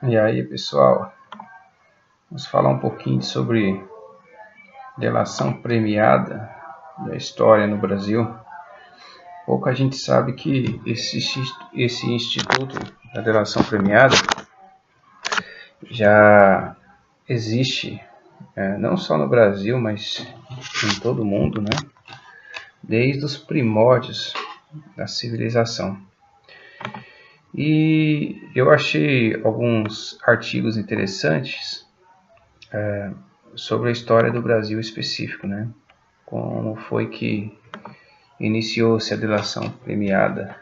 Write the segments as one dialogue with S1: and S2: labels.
S1: E aí, pessoal, vamos falar um pouquinho sobre delação premiada e a história no Brasil. Pouca gente sabe que esse instituto da delação premiada já existe, não só no Brasil, mas em todo o mundo, né? Desde os primórdios da civilização. E eu achei alguns artigos interessantes sobre a história do Brasil específico, né? Como foi que iniciou-se a delação premiada.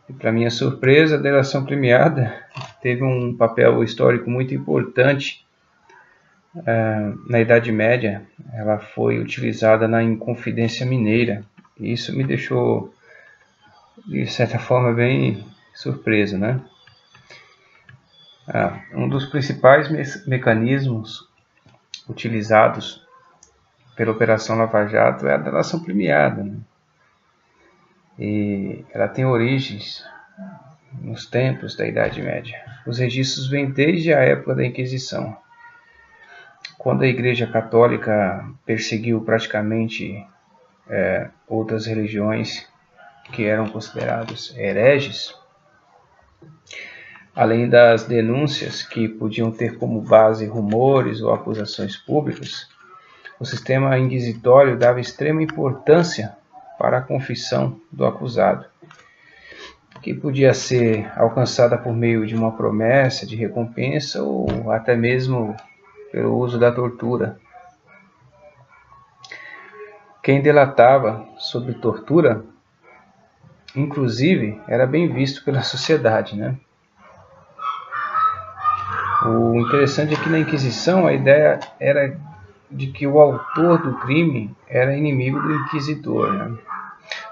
S1: E, para minha surpresa, a delação premiada teve um papel histórico muito importante na Idade Média. Ela foi utilizada na Inconfidência Mineira. E isso me deixou, de certa forma, bem surpreso, né? Um dos principais mecanismos utilizados pela Operação Lava Jato é a delação premiada, né? E ela tem origens nos tempos da Idade Média. Os registros vêm desde a época da Inquisição, quando a Igreja Católica perseguiu praticamente outras religiões que eram consideradas hereges. Além das denúncias que podiam ter como base rumores ou acusações públicas, o sistema inquisitório dava extrema importância para a confissão do acusado, que podia ser alcançada por meio de uma promessa de recompensa ou até mesmo pelo uso da tortura. Quem delatava sob tortura, inclusive, era bem visto pela sociedade, né? O interessante é que na Inquisição a ideia era de que o autor do crime era inimigo do inquisidor, né?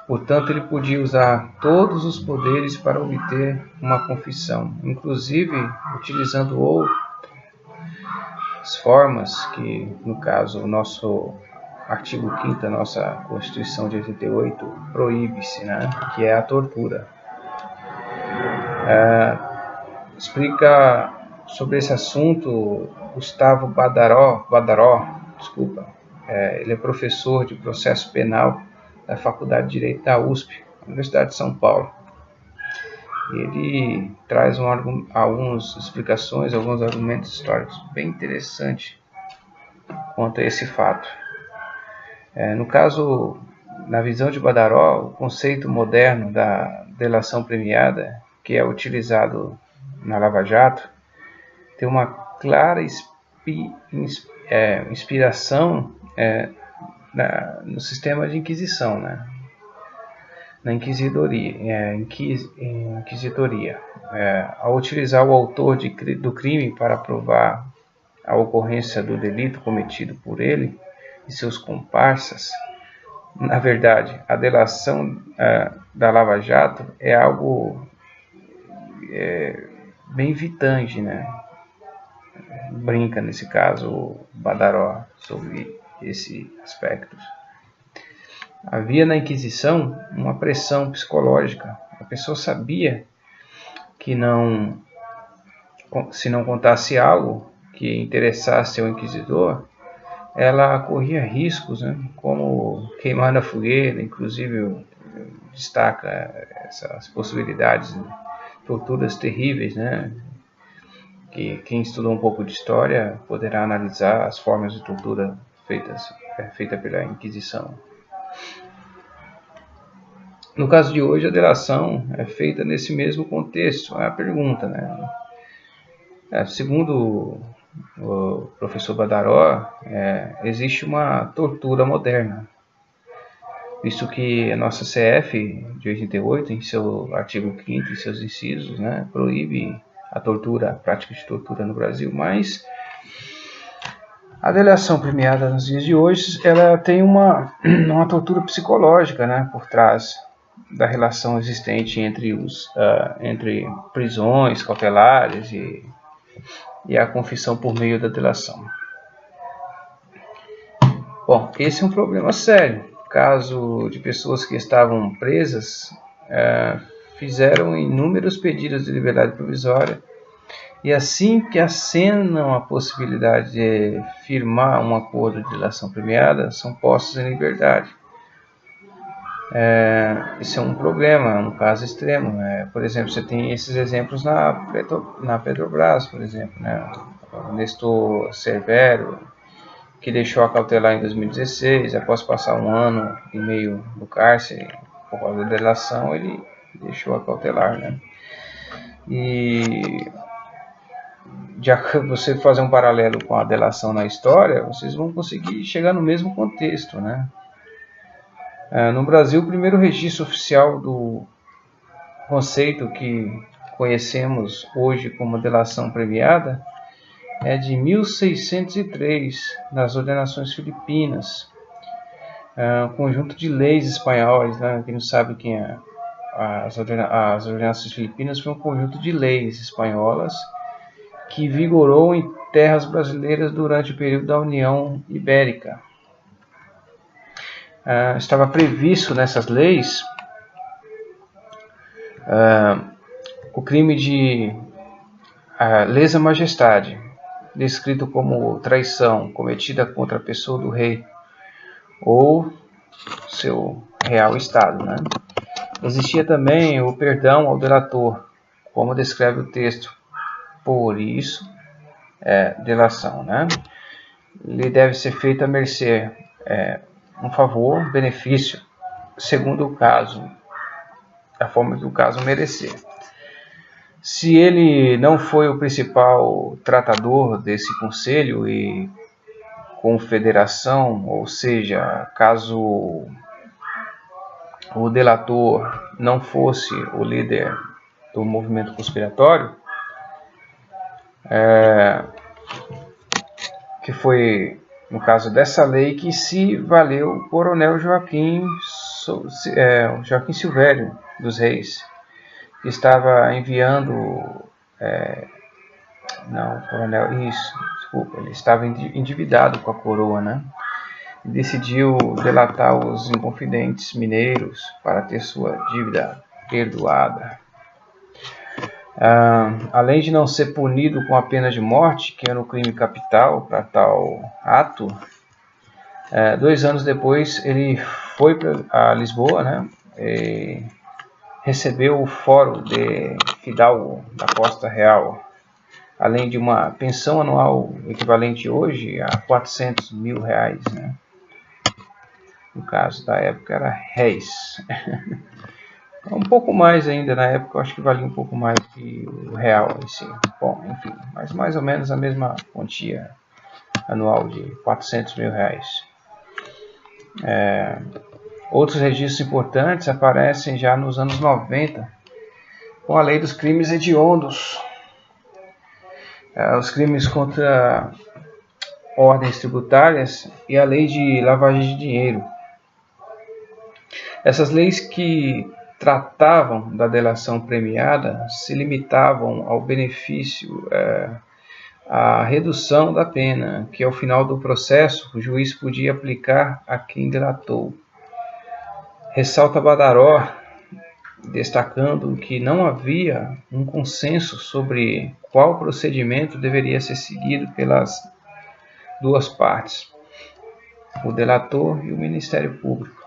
S1: Portanto, ele podia usar todos os poderes para obter uma confissão, inclusive utilizando outras formas que, no caso, o nosso artigo 5º da nossa Constituição de 88 proíbe-se, né? Que é a tortura. Explica sobre esse assunto Gustavo Badaró, ele é professor de processo penal da Faculdade de Direito da USP, Universidade de São Paulo. Ele traz algumas explicações, alguns argumentos históricos bem interessantes quanto a esse fato. No caso, na visão de Badaró, o conceito moderno da delação premiada, que é utilizado na Lava Jato, tem uma clara inspiração no sistema de Inquisição, né? Na Inquisitoria. Ao utilizar o autor do crime para provar a ocorrência do delito cometido por ele e seus comparsas, na verdade, a delação da Lava Jato é algo bem vitante, né? Brinca nesse caso o Badaró sobre esse aspecto. Havia na Inquisição uma pressão psicológica. A pessoa sabia que se não contasse algo que interessasse ao inquisidor, ela corria riscos, né? Como queimar na fogueira. Inclusive destaca essas possibilidades de torturas terríveis, né? Que quem estudou um pouco de história poderá analisar as formas de tortura feita pela Inquisição. No caso de hoje, a delação é feita nesse mesmo contexto. É a pergunta, né? Segundo o professor Badaró, existe uma tortura moderna, visto que a nossa CF de 88, em seu artigo 5º e seus incisos, né, proíbe a prática de tortura no Brasil, mas a delação premiada nos dias de hoje, ela tem uma tortura psicológica, né, por trás da relação existente entre prisões cautelares e a confissão por meio da delação. Bom, esse é um problema sério. Caso de pessoas que estavam presas fizeram inúmeros pedidos de liberdade provisória E assim que acenam a possibilidade de firmar um acordo de delação premiada, são postos em liberdade. Isso é um problema, um caso extremo. Por exemplo, você tem esses exemplos na Petrobras, por exemplo, né? O Nestor Cervero, que deixou a cautelar em 2016, após passar 1 ano e meio no cárcere por causa da delação, ele deixou a cautelar, né? E já que você fazer um paralelo com a delação na história, vocês vão conseguir chegar no mesmo contexto, né? No Brasil, o primeiro registro oficial do conceito que conhecemos hoje como delação premiada é de 1603, nas Ordenações Filipinas, um conjunto de leis espanholas, né? Quem não sabe quem é, as Ordenações Filipinas foi um conjunto de leis espanholas que vigorou em terras brasileiras durante o período da União Ibérica. Estava previsto nessas leis o crime de lesa majestade, descrito como traição cometida contra a pessoa do rei ou seu real estado, né? Existia também o perdão ao delator, como descreve o texto. Por isso, delação, né? Lhe deve ser feita a mercê um favor, benefício, segundo o caso, da forma que o caso merecer. Se ele não foi o principal tratador desse conselho e confederação, ou seja, caso o delator não fosse o líder do movimento conspiratório, que foi no caso dessa lei que se valeu o coronel Joaquim Silvério dos Reis, que estava enviando ele estava endividado com a coroa, né? E decidiu delatar os inconfidentes mineiros para ter sua dívida perdoada. Além de não ser punido com a pena de morte, que era um crime capital para tal ato, 2 anos depois ele foi a Lisboa, né? E recebeu o foro de Fidalgo da Costa Real, além de uma pensão anual equivalente hoje a R$400 mil, né? No caso da época era réis. Um pouco mais ainda, na época eu acho que valia um pouco mais que o real em si. Bom, enfim, mas mais ou menos a mesma quantia anual de R$400 mil. Outros registros importantes aparecem já nos anos 90, com a lei dos crimes hediondos, os crimes contra ordens tributárias e a lei de lavagem de dinheiro. Essas leis que tratavam da delação premiada se limitavam ao benefício, à redução da pena, que ao final do processo o juiz podia aplicar a quem delatou. Ressalta Badaró, destacando que não havia um consenso sobre qual procedimento deveria ser seguido pelas duas partes, o delator e o Ministério Público.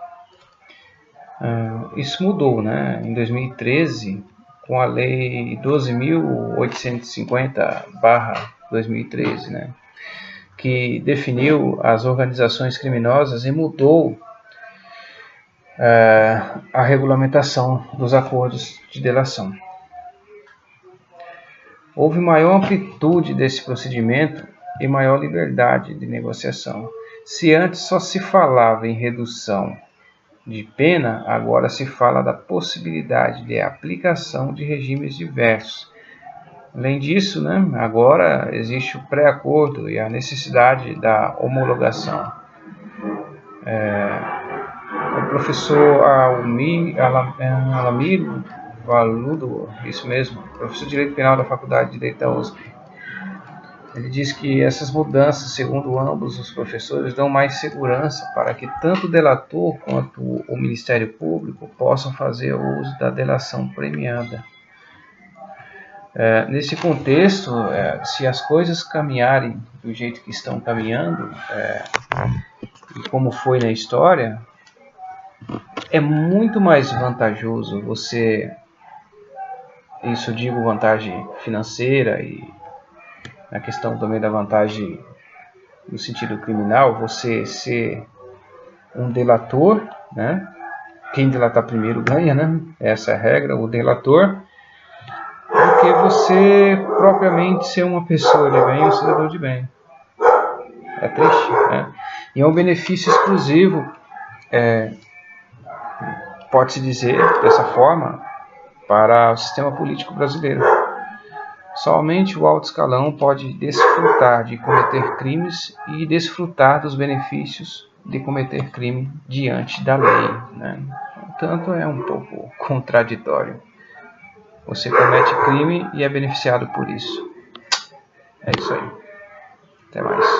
S1: Isso mudou, né, em 2013, com a Lei 12.850/2013, né, que definiu as organizações criminosas e mudou a regulamentação dos acordos de delação. Houve maior amplitude desse procedimento e maior liberdade de negociação. Se antes só se falava em redução de pena, agora se fala da possibilidade de aplicação de regimes diversos. Além disso, né, agora existe o pré-acordo e a necessidade da homologação. O professor Alamiro Valudo, isso mesmo, professor de Direito Penal da Faculdade de Direito da USP, ele diz que essas mudanças, segundo ambos os professores, dão mais segurança para que tanto o delator quanto o Ministério Público possam fazer uso da delação premiada. Nesse contexto, se as coisas caminharem do jeito que estão caminhando, e como foi na história, é muito mais vantajoso você, isso eu digo vantagem financeira e na questão também da vantagem no sentido criminal, você ser um delator, né? Quem delatar primeiro ganha, né? Essa é a regra, o delator, do que você propriamente ser uma pessoa de bem, um cidadão de bem. É triste, né? E é um benefício exclusivo, pode-se dizer dessa forma, para o sistema político brasileiro. Somente o alto escalão pode desfrutar de cometer crimes e desfrutar dos benefícios de cometer crime diante da lei, né? Portanto, é um pouco contraditório. Você comete crime e é beneficiado por isso. É isso aí. Até mais.